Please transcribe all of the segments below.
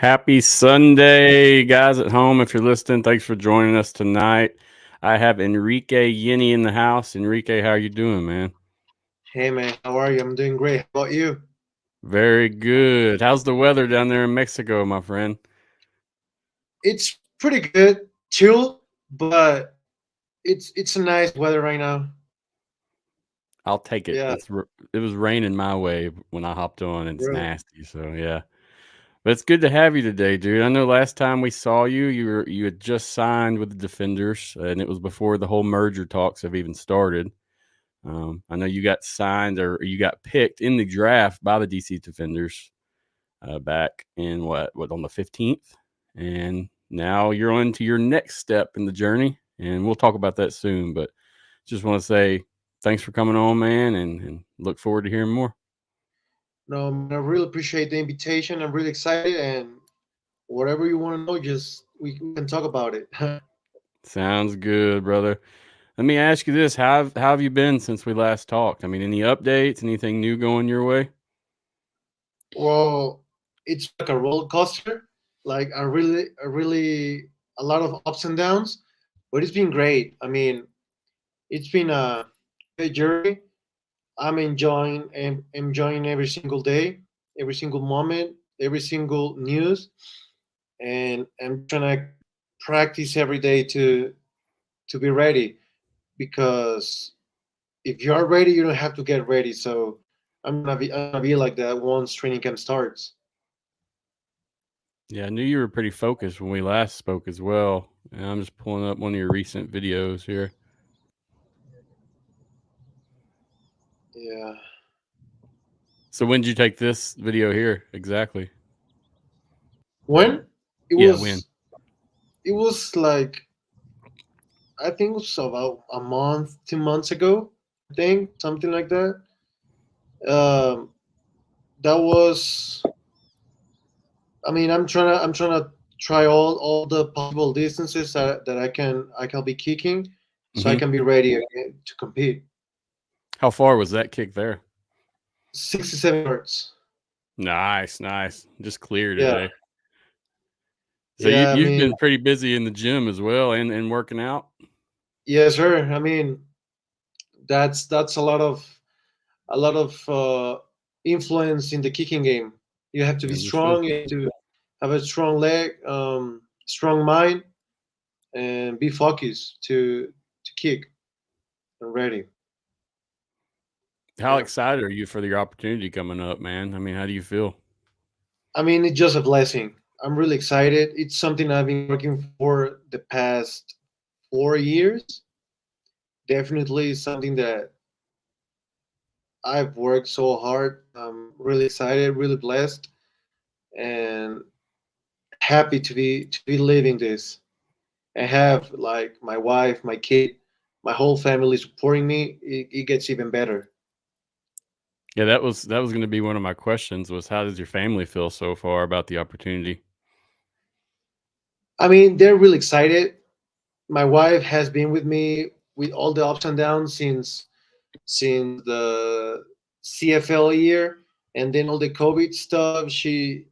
Happy Sunday, guys at home. If you're listening, thanks for joining us tonight. I have Enrique Yenny in the house. Enrique, how are you doing, man? Hey man, how are you? I'm doing great. How about you? Very good. How's the weather down there in Mexico, my friend? It's pretty good, chill, but it's a nice weather right now. I'll take it. Yeah, It was raining my way when I hopped on, and it's really. nasty. So yeah, but it's good to have you today, dude. I know last time we saw you, you had just signed with the Defenders, and it was before the whole merger talks have even started. I know you got signed or you got picked in the draft by the DC Defenders back in what on the 15th, and now you're on to your next step in the journey, and we'll talk about that soon. But just want to say thanks for coming on, man, and look forward to hearing more. No, man, I really appreciate the invitation. I'm really excited, and whatever you want to know, just we can talk about it. Sounds good, brother. Let me ask you this: how have you been since we last talked? I mean, any updates? Anything new going your way? Well, it's like a roller coaster. Like a lot of ups and downs, but it's been great. I mean, it's been a great journey. I'm enjoying every single day, every single moment, every single news, and I'm trying to practice every day to be ready. Because if you are ready, you don't have to get ready. So I'm gonna be like that once training camp starts. Yeah, I knew you were pretty focused when we last spoke as well. And I'm just pulling up one of your recent videos here. Yeah. So when did you take this video here exactly? When it Yeah, when? was it was like I think it was about a month, 2 months ago. I think something like that. Um, that was I'm trying to try all the possible distances that I can be kicking, so I Hmm. can be ready again to compete. How far was that kick there? 67 yards. Nice, nice. Just clear Yeah, today. So yeah. I you've mean, been pretty busy in the gym as well and working out. yes, sir. I mean, that's a lot of influence in the kicking game. You have to be Understood. strong. You have to have a strong leg, strong mind, and be focused to kick and ready. How Yeah. excited are you for your opportunity coming up, man? I mean, how do you feel? I mean, it's just a blessing. I'm really excited. It's something I've been working for the past 4 years. Definitely something that I've worked so hard. I'm really excited, really blessed, and happy to be living this. I have like my wife, my kid, my whole family supporting me. It gets even better. Yeah, that was going to be one of my questions was how does your family feel so far about the opportunity? I mean, they're really excited. My wife has been with me with all the ups and downs since the CFL year, and then all the COVID stuff. She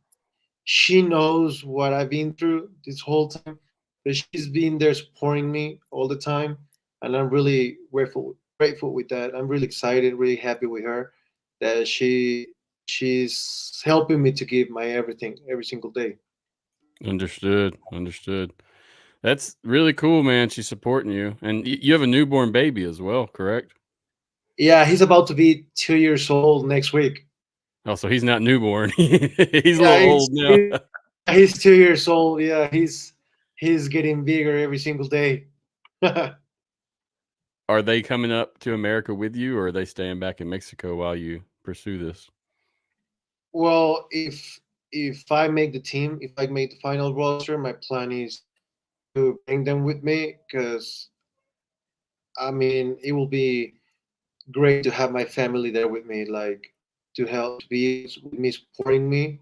knows what I've been through this whole time, but she's been there supporting me all the time, and I'm really grateful with that. I'm really excited, really happy with her that she's helping me to give my everything every single day. Understood. Understood. That's really cool, man. She's supporting you, and you have a newborn baby as well, correct? Yeah, he's about to be 2 years old next week. Oh, so he's not newborn. He's a Yeah, little old now. he's 2 years old. Yeah, he's getting bigger every single day. Are they coming up to America with you, or are they staying back in Mexico while you pursue this? Well, if I make the team, if I make the final roster, my plan is to bring them with me because I mean it will be great to have my family there with me, like to help to be with me, supporting me.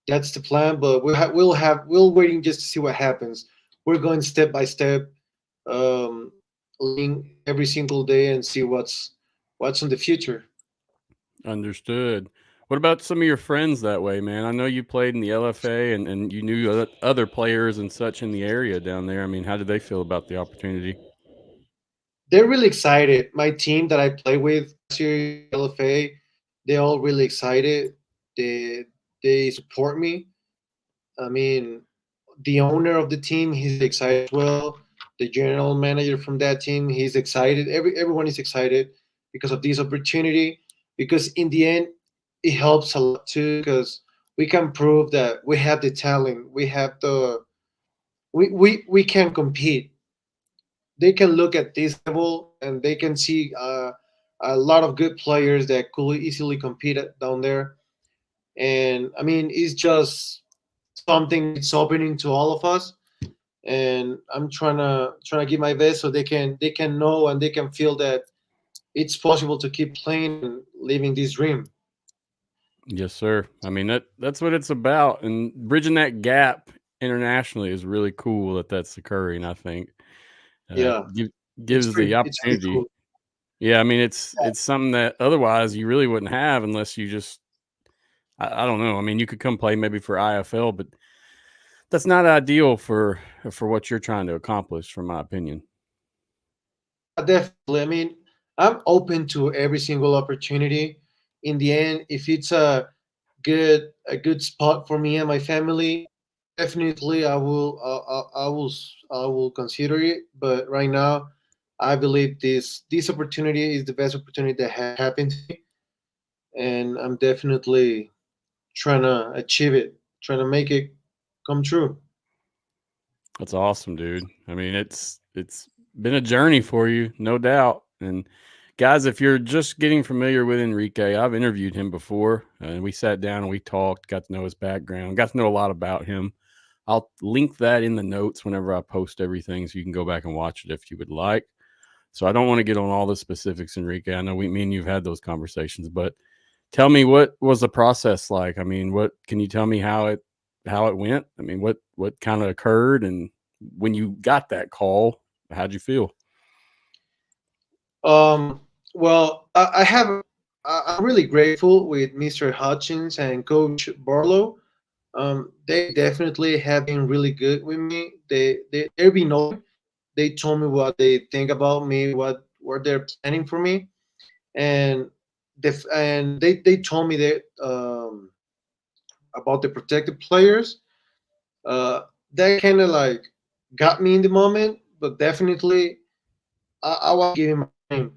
That's the plan, but we'll waiting just to see what happens. We're going step by step, um, learning every single day and see what's in the future. Understood. What about some of your friends that way, man? I know you played in the LFA and you knew other players and such in the area down there. I mean, how did they feel about the opportunity? They're really excited. My team that I play with last year in the LFA, they're all really excited. They support me. I mean, the owner of the team, he's excited as well. The general manager from that team, he's excited. Everyone is excited because of this opportunity. Because in the end, it helps a lot too. Because we can prove that we have the talent. We have the we can compete. They can look at this level and they can see a lot of good players that could easily compete down there. And I mean, it's just something that's opening to all of us. And I'm trying to give my best so they can know and they can feel that it's possible to keep playing and living this dream. Yes, sir. I mean, that's what it's about, and bridging that gap internationally is really cool that that's occurring, I think. Yeah, Give it's gives the pretty, it's really opportunity. cool. Yeah, I mean, it's something that otherwise you really wouldn't have unless you just I don't know. I mean, you could come play maybe for IFL, but that's not ideal for what you're trying to accomplish, from my opinion. Yeah, definitely. I mean, I'm open to every single opportunity. In the end, if it's a good spot for me and my family, definitely I will consider it. But right now, I believe this opportunity is the best opportunity that happened to me, and I'm definitely trying to achieve it, trying to make it come true. That's awesome, dude. I mean, it's been a journey for you, no doubt. And guys, if you're just getting familiar with Enrique, I've interviewed him before, and we sat down and we talked, got to know his background, got to know a lot about him. I'll link that in the notes whenever I post everything, so you can go back and watch it if you would like. So I don't want to get on all the specifics, Enrique. I know me and you've had those conversations, but tell me, what was the process like? I mean, what can you tell me how it went? I mean, what kind of occurred, and when you got that call, how'd you feel? Um, well, I'm really grateful with Mr. Hutchins and Coach Barlow. They definitely have been really good with me. They've been open. They told me what they think about me, what they're planning for me, and they told me that about the protected players. Uh, that kind of like got me in the moment, but definitely I was giving my time.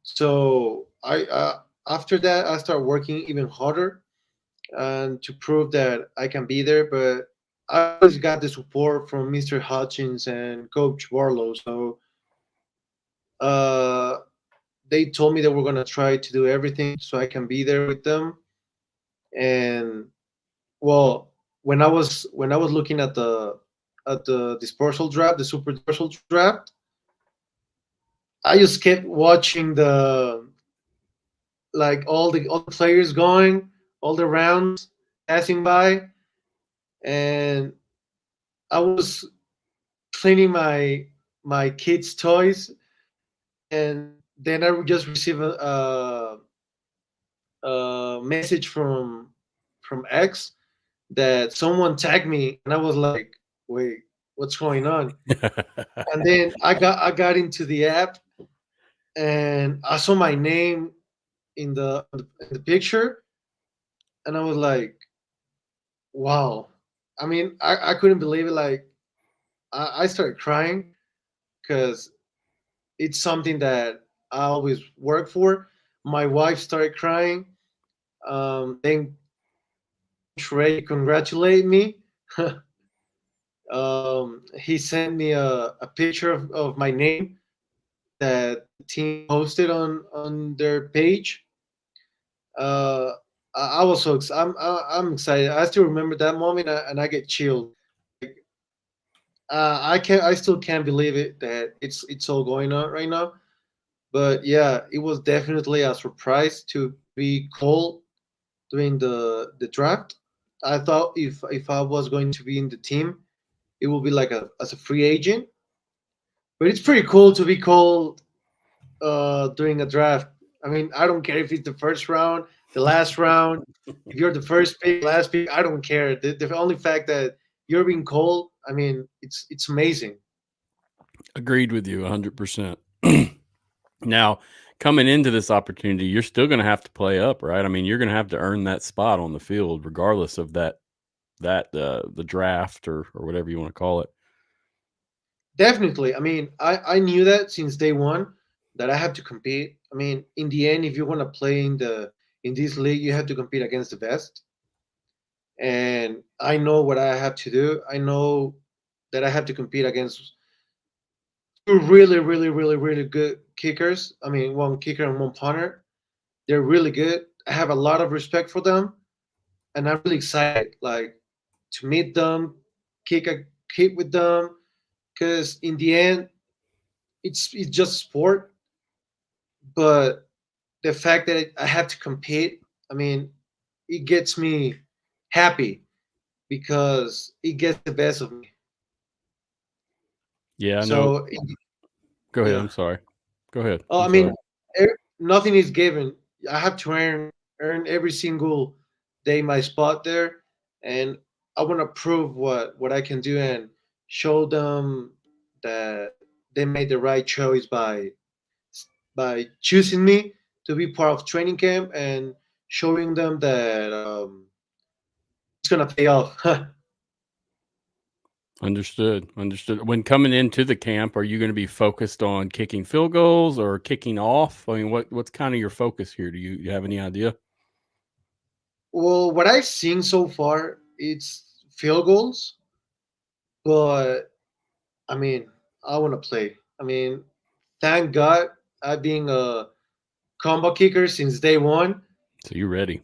So after that I start working even harder and to prove that I can be there. But I always got the support from Mr. Hutchins and Coach Warlow. So uh, they told me that we're gonna try to do everything so I can be there with them. And well, when I was looking at the dispersal draft, the super dispersal draft, I just kept watching the like all the players going, all the rounds passing by, and I was cleaning my kids' toys, and then I would just receive a message from X that someone tagged me, and I was like, "Wait, what's going on?" And then I got into the app, and I saw my name in the picture, and I was like, "Wow!" I mean, I couldn't believe it. Like I started crying because it's something that I always work for. My wife started crying. Then Trey congratulated me. He sent me a picture of my name that the team posted on their page. Uh, I was I'm excited. I still remember that moment, and I get chilled. Like I still can't believe it that it's all going on right now. But yeah, it was definitely a surprise to be called during the draft. I thought if I was going to be in the team, it would be like as a free agent. But it's pretty cool to be called during a draft. I mean, I don't care if it's the first round. the last round. If you're the first pick, last pick, I don't care. The only fact that you're being called, I mean, it's amazing. Agreed with you 100%. Now, coming into this opportunity, you're still going to have to play up, right? I mean, you're going to have to earn that spot on the field, regardless of that the draft or whatever you want to call it. Definitely. I mean, I knew that since day one that I have to compete. I mean, in the end, if you want to play in this league, you have to compete against the best. And I know what I have to do. I know that I have to compete against two really, really, really, really good kickers. I mean, one kicker and one punter. They're really good. I have a lot of respect for them, and I'm really excited, like, to meet them, kick with them, because in the end, it's just sport. But the fact that I have to compete, I mean, it gets me happy because it gets the best of me. Yeah, I know. So Go ahead. yeah. I'm sorry. Go ahead. Oh, I'm I sorry. mean, nothing is given. I have to earn every single day my spot there, and I want to prove what I can do and show them that they made the right choice by choosing me to be part of training camp and showing them that it's gonna pay off. Understood. Understood. When coming into the camp, are you going to be focused on kicking field goals or kicking off? I mean, what's kind of your focus here? Do you have any idea? Well, what I've seen so far, it's field goals, but I mean, I want to play. I mean, thank God I've been a combo kicker since day one. So you ready?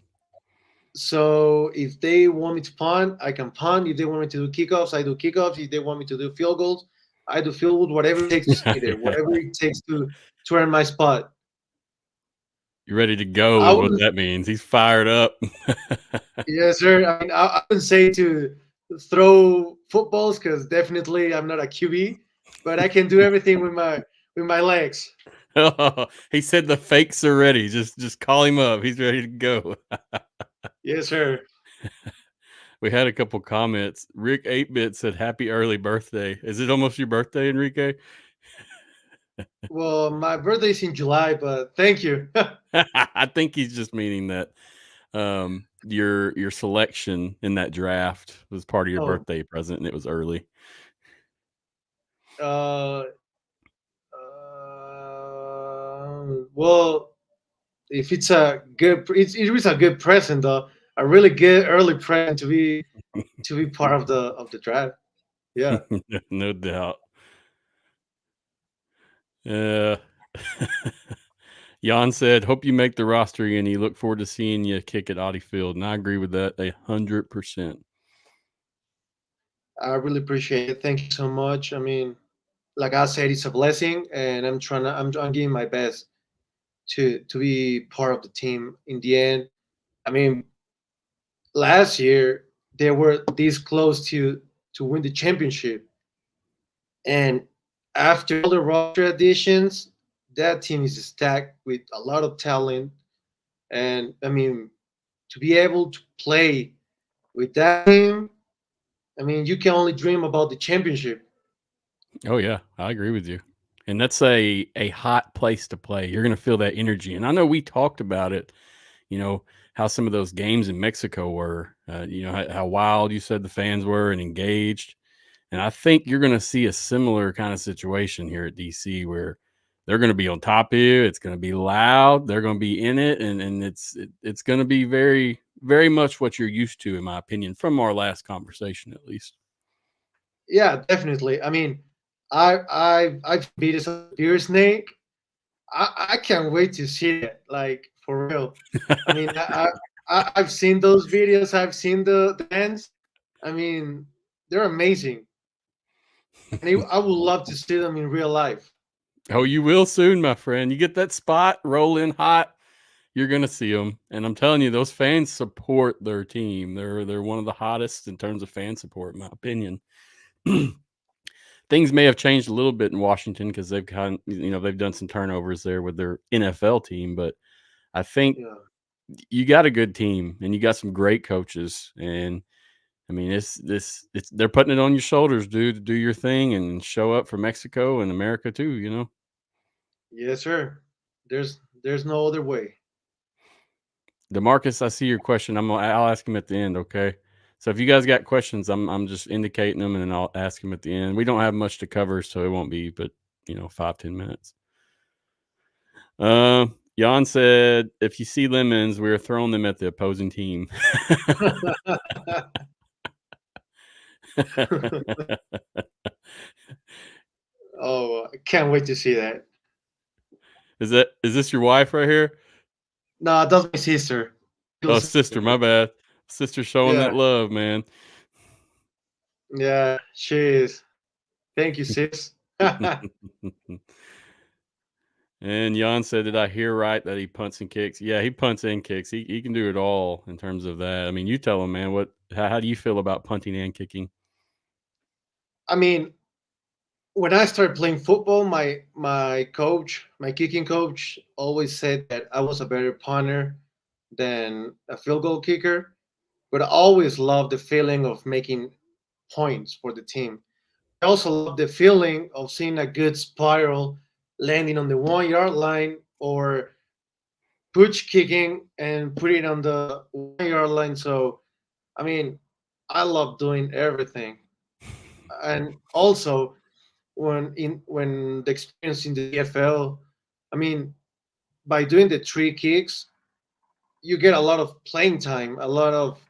So if they want me to punt, I can punt. If they want me to do kickoffs, I do kickoffs. If they want me to do field goals, I do field goals. Whatever it takes to stay there, whatever it takes to earn my spot. You ready to go I is what wouldn't, that means. He's fired up. yes, sir. I mean, I wouldn't say to throw footballs because definitely I'm not a QB, but I can do everything with my legs. He said the fakes are ready. Just call him up. He's ready to go. Yes, sir. We had a couple comments. Rick 8-bit said happy early birthday. Is it almost your birthday, Enrique? Well, my birthday's in July, but thank you. I think he's just meaning that your selection in that draft was part of your Oh, birthday present and it was early. uh, well, if it's a good, it was a good present though. A really good early present to be part of the draft. Yeah, No doubt. Uh Jan said, "Hope you make the roster, Yenny. Look forward to seeing you kick at Audi Field." And I agree with that 100%. I really appreciate it. Thank you so much. I mean, like I said, it's a blessing, and I'm giving my best to be part of the team. In the end, I mean, last year they were this close to win the championship, and after all the roster additions, that team is stacked with a lot of talent. And I mean, to be able to play with that team, I mean, you can only dream about the championship. Oh yeah, I agree with you. And that's a hot place to play. You're going to feel that energy. And I know we talked about it, you know, how some of those games in Mexico were, how wild you said the fans were and engaged. And I think you're going to see a similar kind of situation here at DC where they're going to be on top of you. It's going to be loud. They're going to be in it, and it's going to be very very much what you're used to, in my opinion, from our last conversation at least. Yeah, definitely. I mean, I've beat a beer snake. I can't wait to see it, like, for real. I mean, I've seen those videos. I've seen the dance. I mean, they're amazing, and I would love to see them in real life. Oh, you will soon, my friend. You get that spot, roll in hot, you're going to see them. And I'm telling you, those fans support their team. They're one of the hottest in terms of fan support, in my opinion. Things may have changed a little bit in Washington because they've done some turnovers there with their NFL team, but I think Yeah. you got a good team and you got some great coaches. And I mean, it's they're putting it on your shoulders, dude, to do your thing and show up for Mexico and America too. You know. Yes, sir. There's no other way. Demarcus, I see your question. I'll ask him at the end, okay? So if you guys got questions, I'm just indicating them and then I'll ask him at the end. We don't have much to cover, so it won't be but 5-10 minutes. Jan said, if you see lemons, we are throwing them at the opposing team. Oh, I can't wait to see that. Is this your wife right here? No, that's my sister. Little Oh, sister. sister, my bad. Sister showing Yeah, that love, man. yeah, she is. Thank you, sis. And Jan said, "Did I hear right that he punts and kicks?" Yeah, he punts and kicks. He can do it all in terms of that. I mean, you tell him, man. How do you feel about punting and kicking? I mean, when I started playing football, my coach, my kicking coach, always said that I was a better punter than a field goal kicker. But I always loved the feeling of making points for the team. I also love the feeling of seeing a good spiral landing on the 1 yard line or push kicking and put it on the 1 yard line. So, I mean, I love doing everything. And also, when the experience in the CFL, I mean, by doing the three kicks, you get a lot of playing time, a lot of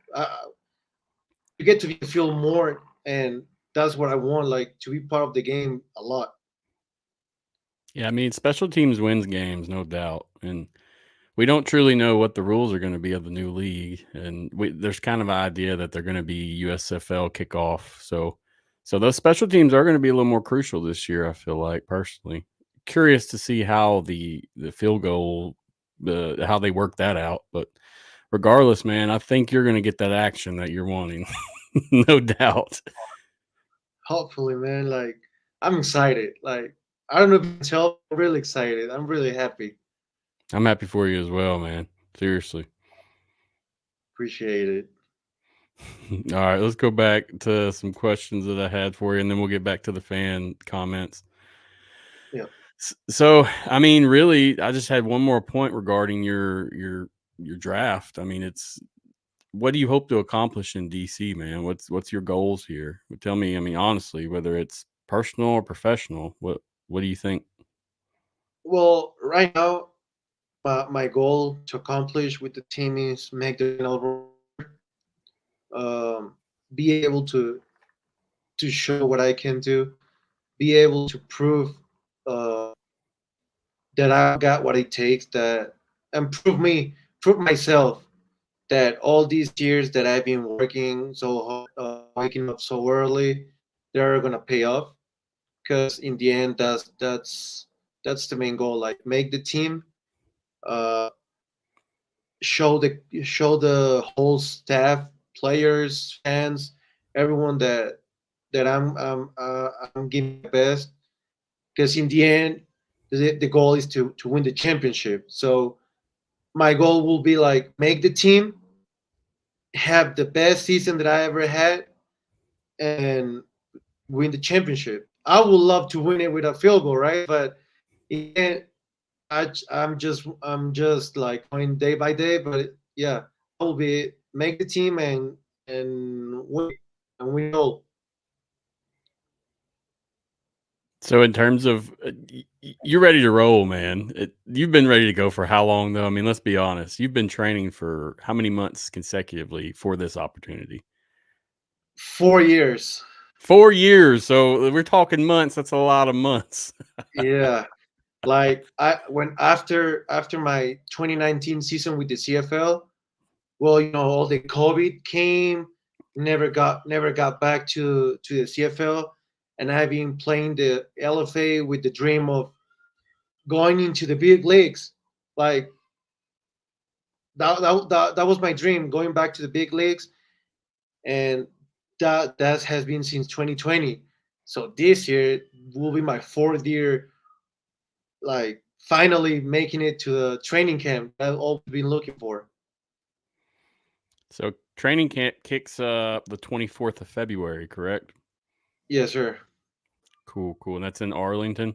you get to feel more, and that's what I want, like to be part of the game a lot. Yeah, I mean, special teams wins games, no doubt, and we don't truly know what the rules are going to be of the new league, and there's kind of an idea that they're going to be USFL kickoff. So those special teams are going to be a little more crucial this year. I feel like personally, curious to see how the field goal, how they work that out. But regardless, man, I think you're going to get that action that you're wanting, no doubt. Hopefully, man. Like I'm excited. Like I don't know if you can tell, I'm really excited. I'm really happy. I'm happy for you as well, man. Seriously. Appreciate it. All right, let's go back to some questions that I had for you, and then we'll get back to the fan comments. Yeah. So, I mean, really, I just had one more point regarding your draft. I mean, it's what do you hope to accomplish in DC, man? What's your goals here? Tell me. I mean, honestly, whether it's personal or professional, what do you think? Well, right now, my goal to accomplish with the team is make the final roster, be able to show what I can do, be able to prove uh, that I got what it takes, that and prove myself that all these years that I've been working so hard, waking up so early, they're gonna pay off. Because in the end, that's the main goal. Like make the team, uh, show the whole staff, players, fans, everyone that I'm giving my best. Because in the end, the goal is to win the championship. So my goal will be like make the team have the best season that I ever had and win the championship. I would love to win it with a field goal, right? But again, I'm just like going day by day. But yeah, I will be make the team and win and win all. So, in terms of you're ready to roll, man. You've been ready to go for how long, though? I mean, let's be honest. You've been training for how many months consecutively for this opportunity? 4 years. 4 years. So we're talking months. That's a lot of months. Yeah, like I when after my 2019 season with the CFL, well, all the COVID came, never got back to the CFL, and I've been playing the LFA with the dream of going into the big leagues. Like that was my dream, going back to the big leagues, and that has been since 2020. So this year will be my fourth year, like finally making it to the training camp that I've always been looking for. So training camp kicks up the 24th of February, correct? Yes, sir. Cool, cool. And that's in Arlington.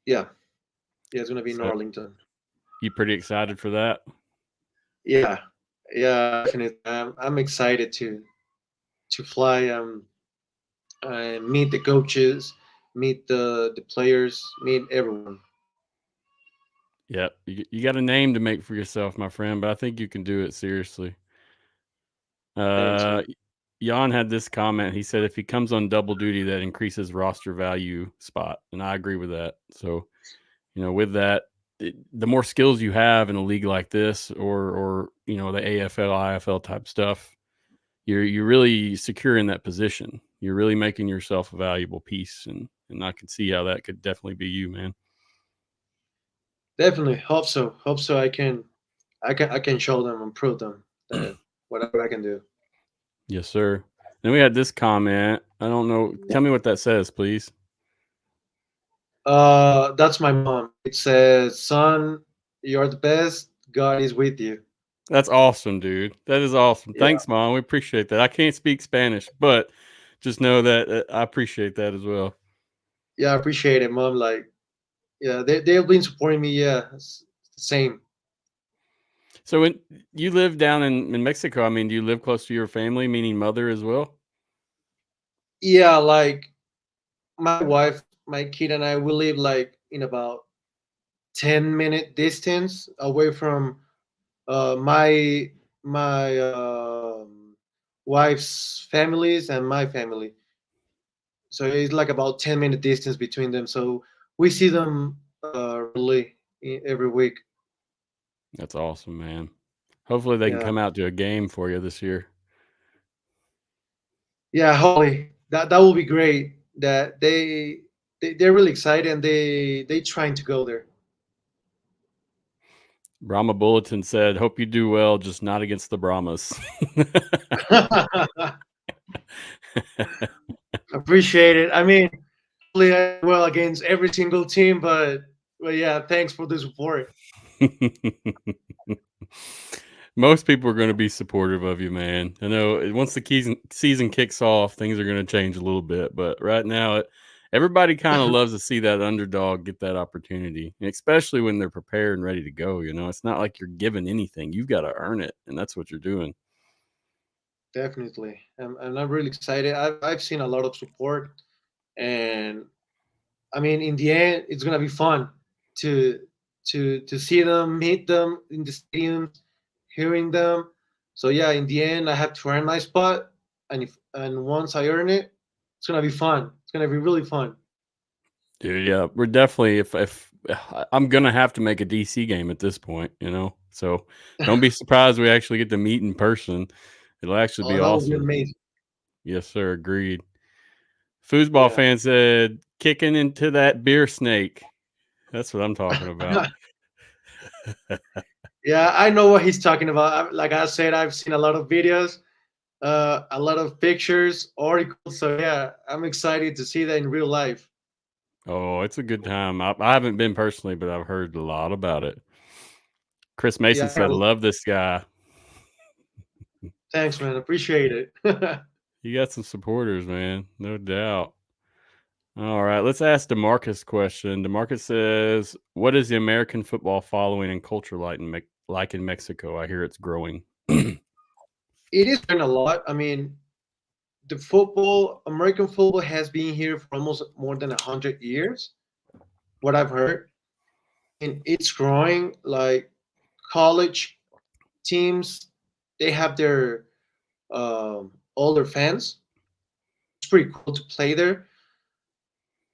Yeah, yeah, it's gonna be in So Arlington. you pretty excited for that? Yeah, yeah, definitely. I'm excited to fly. And meet the coaches, meet the players, meet everyone. Yep. You got a name to make for yourself, my friend, but I think you can do it seriously. Thanks, Uh, man. Jan had this comment. He said if he comes on double duty, that increases roster value spot, and I agree with that. So, with that, the more skills you have in a league like this, or the AFL, IFL type stuff, you're really securing that position. You're really making yourself a valuable piece, and I can see how that could definitely be you, man. Definitely hope so. Hope so. I can show them and prove them that whatever I can do. Yes, sir. Then we had this comment. I don't know. Tell me what that says, please. That's my mom. It says, "Son, you're the best. God is with you." That's awesome, dude. That is awesome. Yeah, Thanks, Mom. We appreciate that. I can't speak Spanish, but just know that I appreciate that as well. yeah, I appreciate it, mom. Like, yeah, they've been supporting me. Yeah, it's the same. So, when you live down in Mexico, I mean, do you live close to your family, meaning mother as well? Yeah, like my wife, my kid, and I, we live like in about 10-minute distance away from my wife's families and my family. So it's like about 10-minute distance between them. So we see them really every week. That's awesome, man. Hopefully, they can Yeah, come out to a game for you this year. yeah. Hopefully that will be great. That they're really excited and they trying to go there. Brahma Bulletin said, "Hope you do well, just not against the Brahmas." Appreciate it. I mean, hopefully I do well against every single team, but yeah, thanks for the support. Most people are going to be supportive of you, man. I know once the season kicks off, things are going to change a little bit, but right now, everybody kind of loves to see that underdog get that opportunity, and especially when they're prepared and ready to go. It's not like you're given anything; you've got to earn it, and that's what you're doing. Definitely, and I'm really excited. I've seen a lot of support, and I mean, in the end, it's gonna be fun to to see them, meet them in the stadiums, hearing them. So yeah, in the end, I have to earn my spot, and once I earn it, it's gonna be fun. It's gonna be really fun. Dude, yeah, we're definitely if I'm gonna have to make a DC game at this point, so don't be surprised we actually get to meet in person. It'll actually Oh, be that would be awesome. amazing. Yes, sir. Agreed. Foosball Yeah. fan said, "Kicking into that beer snake." That's what I'm talking about. Yeah, I know what he's talking about. Like I said, I've seen a lot of videos, a lot of pictures, articles. So yeah, I'm excited to see that in real life. Oh, it's a good time. I haven't been personally, but I've heard a lot about it. Chris Mason Yeah, said, "Love this guy." thanks, man. Appreciate it. You got some supporters, man, no doubt. All right, let's ask Demarcus question. Demarcus says, "What is the American football following and culture like in Mexico? I hear it's growing." It is growing a lot. I mean, the football, American football, has been here for almost more than 100 years. What I've heard, and it's growing. Like college teams, they have their older fans. It's pretty cool to play there.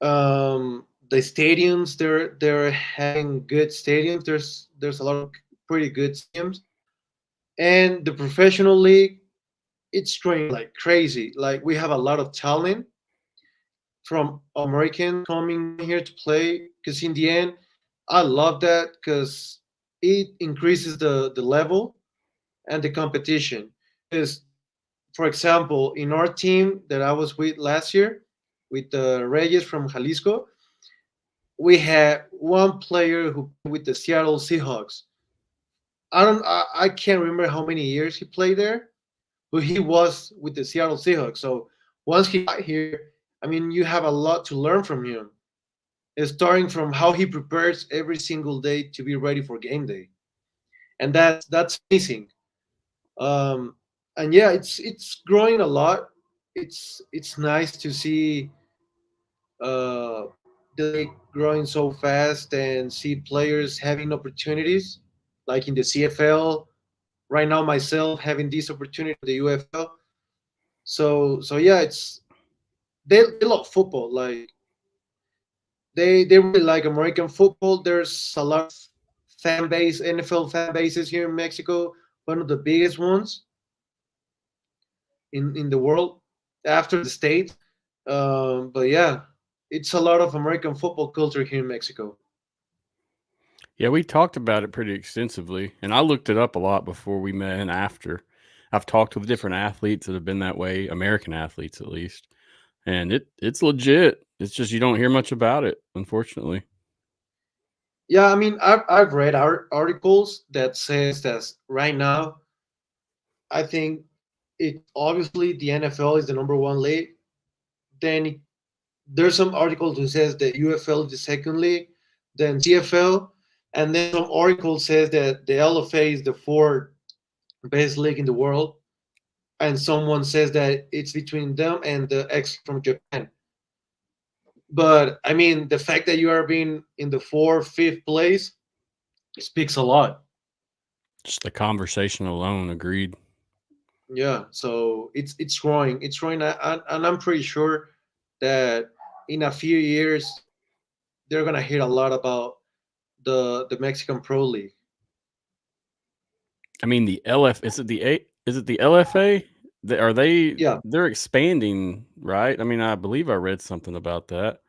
The stadiums, they're having good stadiums. There's a lot of pretty good stadiums, and the professional league, it's growing like crazy. Like we have a lot of talent from Americans coming here to play. Because in the end, I love that because it increases the level and the competition. Because, for example, in our team that I was with last year, with the Reyes from Jalisco, we had one player who played with the Seattle Seahawks. I can't remember how many years he played there, but he was with the Seattle Seahawks. So once he got here, I mean, you have a lot to learn from him. Starting from how he prepares every single day to be ready for game day, and that's amazing. Um, and yeah, it's growing a lot. It's nice to see uh, the league growing so fast and see players having opportunities, like in the CFL. Right now, myself having this opportunity in the UFL. So yeah, they love football. Like they really like American football. There's a lot of fan base, NFL fan bases here in Mexico. One of the biggest ones in the world after the States. But yeah, it's a lot of American football culture here in Mexico. Yeah, we talked about it pretty extensively, and I looked it up a lot before we met and after. I've talked with different athletes that have been that way, American athletes at least, and it's legit. It's just you don't hear much about it, unfortunately. Yeah, I mean, I've read articles that says that right now, I think it obviously the NFL is the number one league. Then there's some articles who says that UFL is the second league, then CFL, and then some article says that the LFA is the fourth best league in the world, and someone says that it's between them and the X from Japan. But I mean, the fact that you are being in the fourth, fifth place speaks a lot. Just the conversation alone, agreed. Yeah, so it's growing. It's growing, and I'm pretty sure that in a few years they're gonna hear a lot about the Mexican Pro League. I mean, the LF is it the A? Is it the LFA? Are they? Yeah, They're expanding, right? I mean, I believe I read something about that,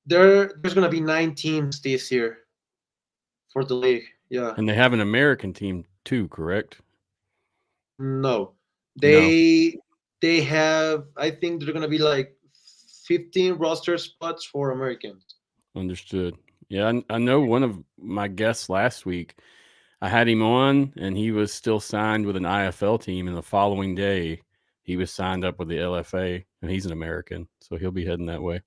there's gonna be 9 teams this year for the league. Yeah, and they have an American team too, correct? no, No, they have. I think they're gonna be like 15 roster spots for Americans. understood. Yeah, I know one of my guests last week. I had him on, and he was still signed with an IFL team, and the following day, he was signed up with the LFA, and he's an American, so he'll be heading that way.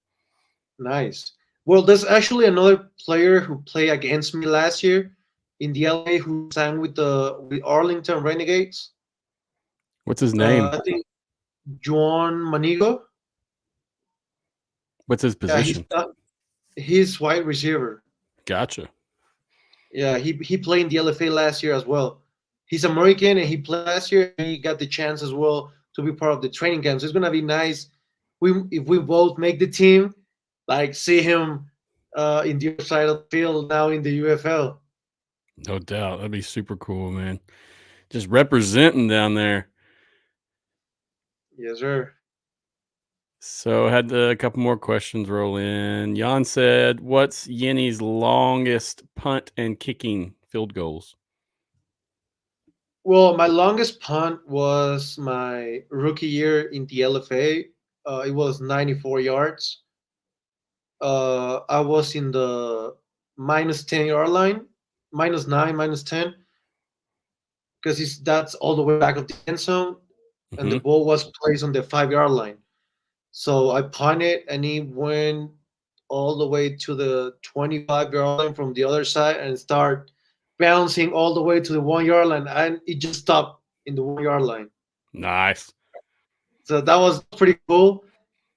Nice. Well, there's actually another player who played against me last year in the LA who signed with Arlington Renegades. What's his name? I think Juan Manigo. What's his Yeah, position? he's wide receiver. Gotcha. Yeah, he played in the LFA last year as well. He's American and he played last year. And he got the chance as well to be part of the training camp. So it's gonna be nice. We if we both make the team, like see him in the other side of the field now in the UFL. No doubt. That'd be super cool, man. Just representing down there. Yes, sir. So I had a couple more questions roll in. Jan said, "What's Yenny's longest punt and kicking field goals?" Well, my longest punt was my rookie year in the LFA. It was 94 yards. I was in the minus 10 yard line, minus nine, minus 10, because that's all the way back of the end zone, and the Hmm. ball was placed on the 5 yard line. So I punted, and it went all the way to the 25 yard line from the other side and start bouncing all the way to the 1 yard line, and it just stopped in the 1 yard line. Nice. So that was pretty cool.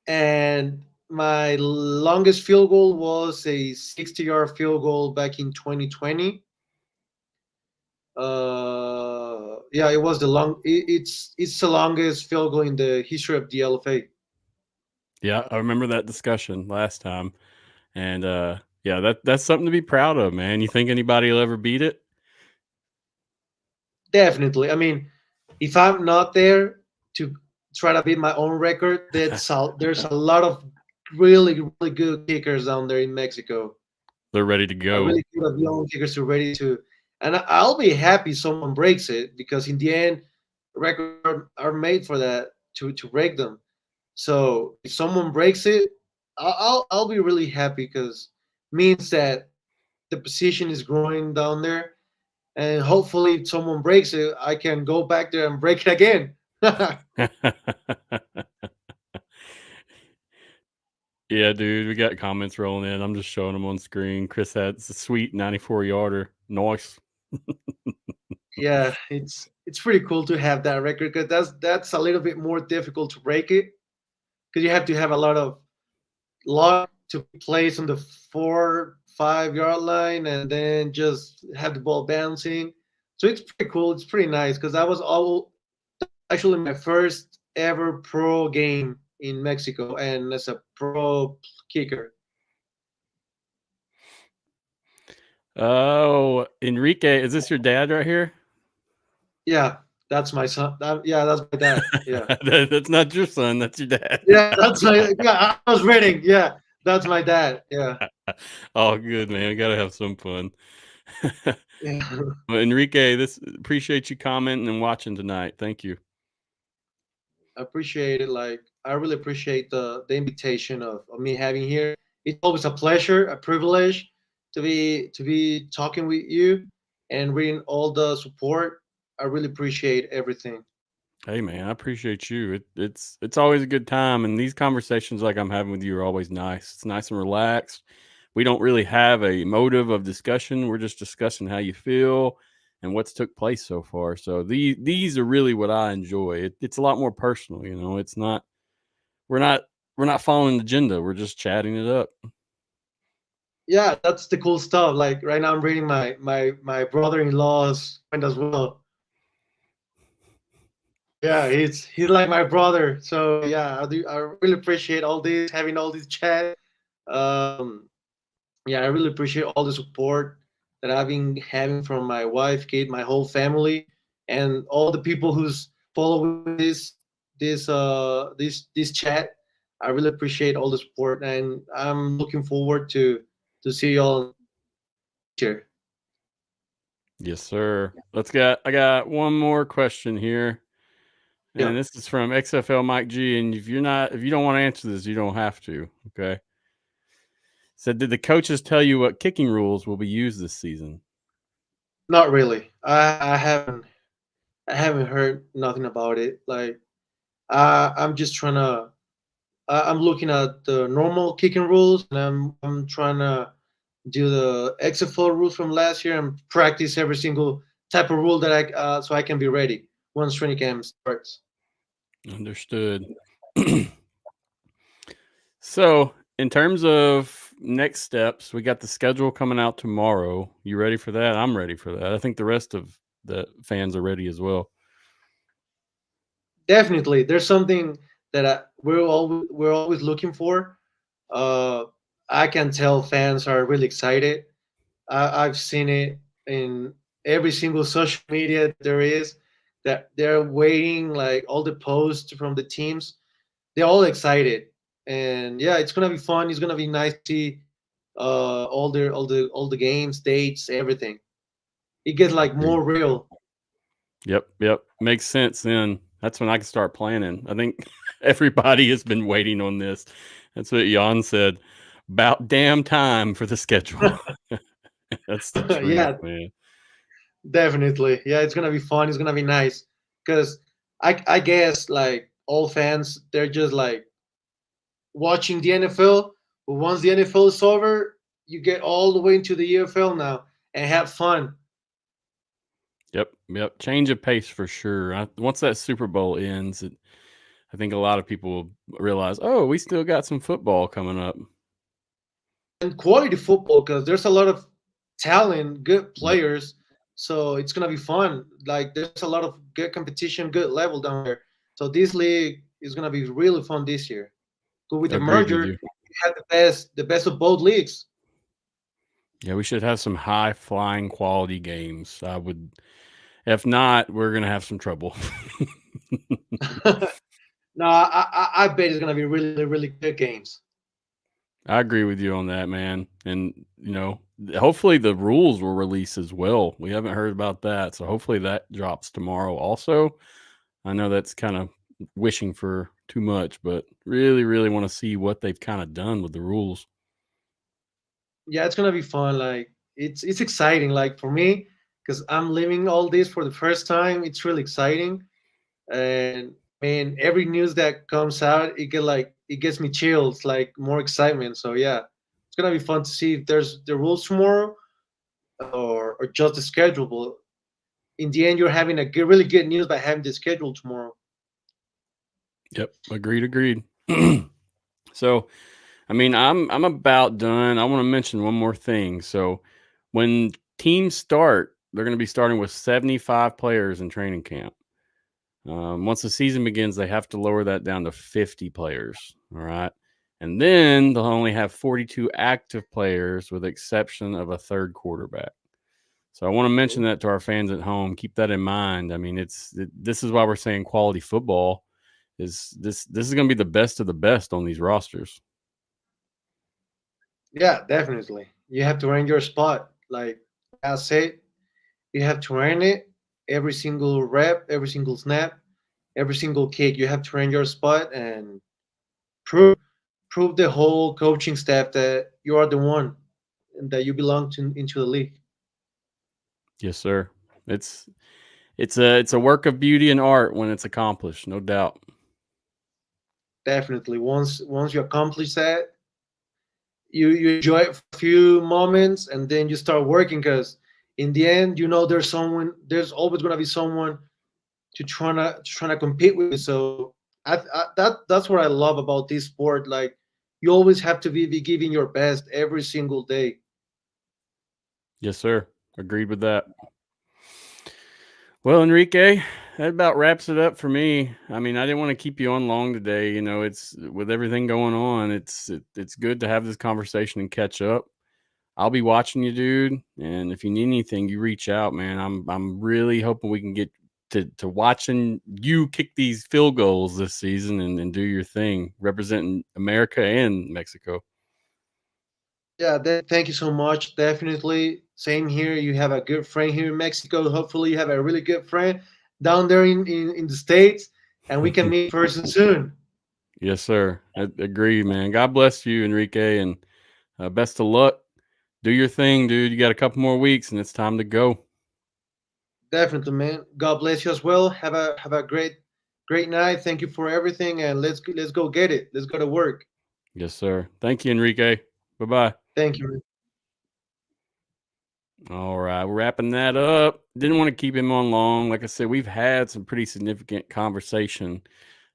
And my longest field goal was a 60-yard field goal back in 2020. Yeah, it was it's the longest field goal in the history of the LFA. Yeah, I remember that discussion last time, and yeah, that's something to be proud of, man. You think anybody will ever beat it? Definitely. I mean, if I'm not there to try to beat my own record, there's a lot of really good kickers down there in Mexico. They're ready to Are go. really good at young kickers who are ready to. And I'll be happy someone breaks it because in the end, records are made for that to break them. So if someone breaks it, I'll be really happy because means that the position is growing down there, and hopefully if someone breaks it, I can go back there and break it again. Yeah, dude, we got comments rolling in. I'm just showing them on screen. Chris had a sweet 94 yarder. Nice. Yeah, it's pretty cool to have that record because that's a little bit more difficult to break it because you have to have a lot of luck to be placed on the 4-5 yard line and then just have the ball bouncing. So it's pretty cool. It's pretty nice because actually my first ever pro game in Mexico and as a pro kicker. Oh, Enrique, is this your dad right here? Yeah, that's my son. Yeah, that's my dad. Yeah, That's not your son. That's your dad. yeah, that's my. Yeah, I was reading. Yeah, that's my dad. Yeah, Oh, good, man. We got to have some fun. yeah. Well, Enrique, this appreciate you commenting and watching tonight. Thank you. I appreciate it. Like I really appreciate the invitation of me having here. It's always a pleasure, a privilege to be talking with you and reading all the support. I really appreciate everything. Hey, man, I appreciate you. It's always a good time, and these conversations like I'm having with you are always nice. It's nice and relaxed. We don't really have a motive of discussion. We're just discussing how you feel and what's took place so far. So these are really what I enjoy. It's a lot more personal, you know. It's not we're not we're not following an agenda. We're just chatting it up. Yeah, that's the cool stuff. Like right now, I'm reading my brother-in-law's point as well. Yeah, he's like my brother. So yeah, I really appreciate all this having all this chat. Um, yeah, I really appreciate all the support that I've been having from my wife, kid, my whole family, and all the people who's following this chat. I really appreciate all the support, and I'm looking forward to see you all here. Yes, sir. I got one more question here. Yeah, And this is from XFL Mike G. And if you don't want to answer this, you don't have to. Okay. Said, did the coaches tell you what kicking rules will be used this season? not really. I haven't heard nothing about it. Like I'm just trying to I'm looking at the normal kicking rules, and I'm trying to do the XFL rules from last year and practice every single type of rule that so I can be ready once training camp starts. Understood. So, in terms of next steps, we got the schedule coming out tomorrow. You ready for that? I'm ready for that. I think the rest of the fans are ready as well. Definitely, there's something that we're always looking for. Uh, I can tell fans are really excited. I've seen it in every single social media there is that they're waiting like all the posts from the teams. They're all excited, and yeah, it's gonna be fun. It's gonna be nice to see all the games, dates, everything. It gets like Agreed. more real. Yep. Makes sense then. That's when I can start planning. I think everybody has been waiting on this. That's what Jan said. About damn time for the schedule. That's the truth, Yeah, man. definitely. Yeah, it's gonna be fun. It's gonna be nice because I guess like all fans, they're just like watching the NFL. But once the NFL is over, you get all the way into the UFL now and have fun. Yep. Change of pace for sure. Once that Super Bowl ends, I think a lot of people will realize, oh, we still got some football coming up. And quality football because there's a lot of talent, good Yep. players. So it's gonna be fun. Like there's a lot of good competition, good level down there. So this league is gonna be really fun this year. But with the Agreed with merger, you. you have the best of both leagues. Yeah, we should have some high flying quality games. If not, we're going to have some trouble. No, I bet it's gonna be really really good games. I agree with you on that, man. And, hopefully the rules will release as well. We haven't heard about that. So hopefully that drops tomorrow also. I know that's kind of wishing for too much, but really, really want to see what they've kind of done with the rules. Yeah, it's gonna be fun. Like it's exciting. Like for me, because I'm living all this for the first time. It's really exciting, and man, every news that comes out, it gets me chills, like more excitement. So yeah, it's gonna be fun to see if there's the rules tomorrow or just the schedule. But in the end, you're having a good, really good news by having the schedule tomorrow. Yep, agreed. So, I mean, I'm about done. I want to mention one more thing. So, when teams start, they're going to be starting with 75 players in training camp. Once the season begins, they have to lower that down to 50 players. All right. And then they'll only have 42 active players with the exception of a third quarterback. So I want to mention that to our fans at home. Keep that in mind. I mean, this is why we're saying quality football this is going to be the best of the best on these rosters. Yeah, definitely. You have to earn your spot. Like I said, you have to earn it every single rep, every single snap, every single kick. You have to earn your spot and prove prove the whole coaching staff that you are the one and that you belong to into the league. Yes, sir. It's it's a work of beauty and art when it's accomplished, no doubt. Definitely. Once you accomplish that, you enjoy it for a few moments and then you start working because in the end, you know there's always gonna be someone to trying to compete with you. So that's what I love about this sport. Like you always have to be giving your best every single day. Yes, sir. Agreed with that. Well, Enrique, that about wraps it up for me. I mean, I didn't want to keep you on long today. You know, it's with everything going on, it's good to have this conversation and catch up. I'll be watching you, dude. And if you need anything, you reach out, man. I'm really hoping we can get to watching you kick these field goals this season and do your thing, representing America and Mexico. Yeah, thank you so much. Definitely. Same here. You have a good friend here in Mexico. Hopefully, you have a really good friend down there in the States, and we can meet in person soon. Yes, sir. I agree, man. God bless you, Enrique, and best of luck. Do your thing, dude. You got a couple more weeks, and it's time to go. Definitely, man. God bless you as well. Have a great night. Thank you for everything, and let's go get it. Let's go to work. Yes, sir. Thank you, Enrique. Bye bye. Thank you. All right, we're wrapping that up. Didn't want to keep him on long. Like I said, we've had some pretty significant conversation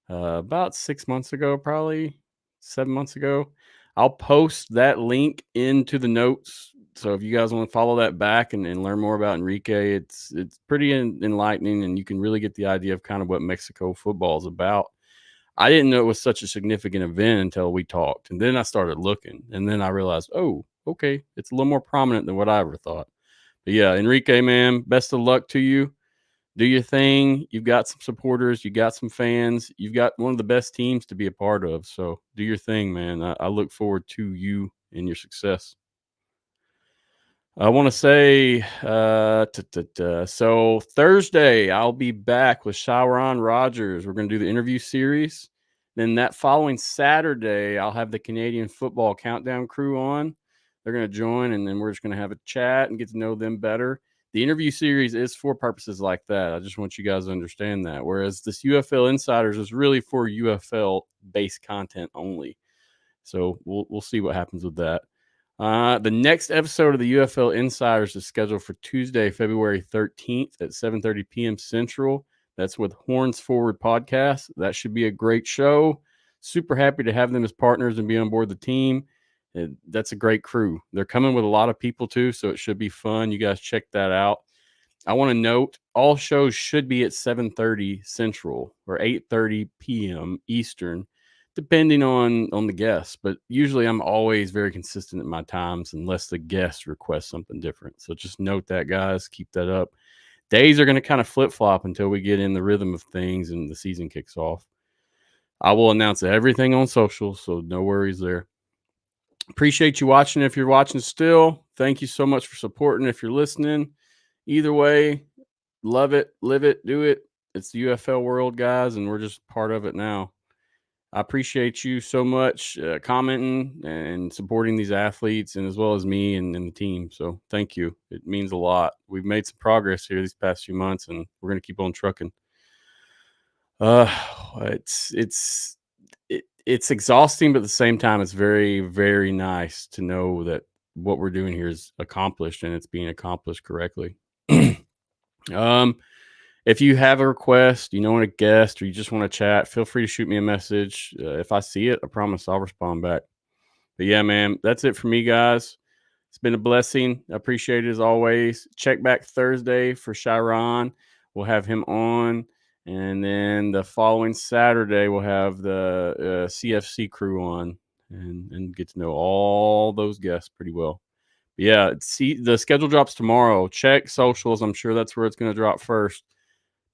about 6 months ago, probably 7 months ago. I'll post that link into the notes. So if you guys want to follow that back and learn more about Enrique, it's pretty enlightening, and you can really get the idea of kind of what Mexico football is about. I didn't know it was such a significant event until we talked, and then I started looking, and then I realized, oh, okay, it's a little more prominent than what I ever thought. But yeah, Enrique, man, best of luck to you. Do your thing. You've got some supporters, you got some fans, you've got one of the best teams to be a part of. So do your thing, man. I look forward to you and your success. I want to say, so Thursday, I'll be back with Sharon Rogers. We're going to do the interview series. Then that following Saturday, I'll have the Canadian Football Countdown crew on. They're going to join, and then we're just going to have a chat and get to know them better. The interview series is for purposes like that. I just want you guys to understand that. Whereas this UFL Insiders is really for UFL based content only. So we'll see what happens with that. The next episode of the UFL Insiders is scheduled for Tuesday, February 13th at 7:30 p.m. Central. That's with Horns Forward Podcast. That should be a great show. Super happy to have them as partners and be on board the team. That's a great crew. They're coming with a lot of people too, so it should be fun. You guys check that out. I want to note all shows should be at 7:30 Central or 8:30 p.m. Eastern, depending on the guests. But usually I'm always very consistent at my times unless the guest requests something different. So just note that, guys. Keep that up. Days are going to kind of flip flop until we get in the rhythm of things and the season kicks off. I will announce everything on social, so no worries there. Appreciate you watching. If you're watching still, thank you so much for supporting. If you're listening, either way, love it, live it, do it. It's the UFL world, guys, and we're just part of it now. I appreciate you so much commenting and supporting these athletes, and as well as me and the team. So thank you. It means a lot. We've made some progress here these past few months, and we're going to keep on trucking. Uh, it's exhausting, but at the same time, it's very, very nice to know that what we're doing here is accomplished and it's being accomplished correctly. um, if you have a request, you want a guest, or you just want to chat, feel free to shoot me a message. If I see it, I promise I'll respond back. But yeah, man, that's it for me, guys. It's been a blessing. I appreciate it as always. Check back Thursday for Chiron. We'll have him on. And then the following Saturday, we'll have the CFC crew on and get to know all those guests pretty well. But yeah, see, the schedule drops tomorrow. Check socials. I'm sure that's where it's going to drop first.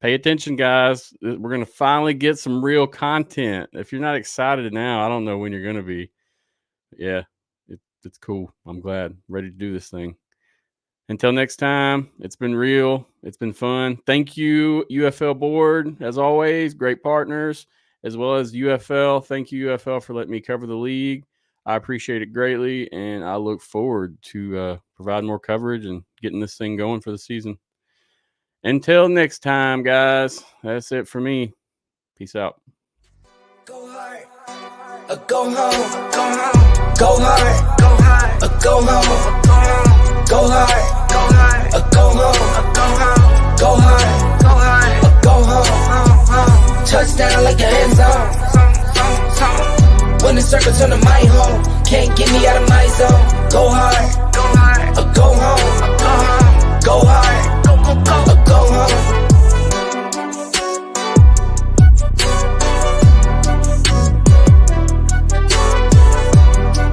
Pay attention, guys. We're going to finally get some real content. If you're not excited now, I don't know when you're going to be. Yeah, it's cool. I'm glad. Ready to do this thing. Until next time, it's been real. It's been fun. Thank you, UFL board, as always. Great partners, as well as UFL. Thank you, UFL, for letting me cover the league. I appreciate it greatly, and I look forward to providing more coverage and getting this thing going for the season. Until next time, guys, that's it for me. Peace out. Go hard, go home, go hard, go home.